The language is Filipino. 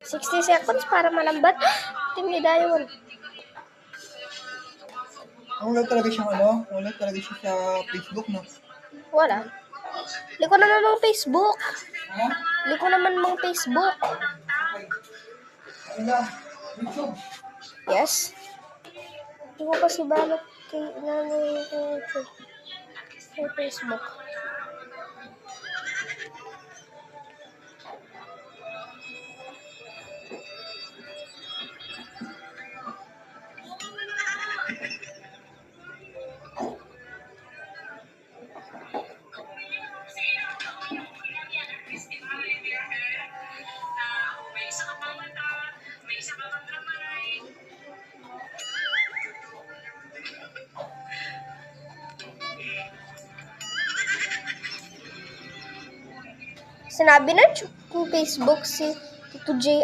60 seconds para malambat. Tinida yun. Wala talaga siyang wala talaga siya sa Facebook, no? Wala. Liko naman mong Facebook. Ha? Liko naman mong Facebook. Ano lang? YouTube. Yes. Hindi ko kasi balot kay YouTube. Sa Facebook. Sinabi na yung Facebook si Tito J.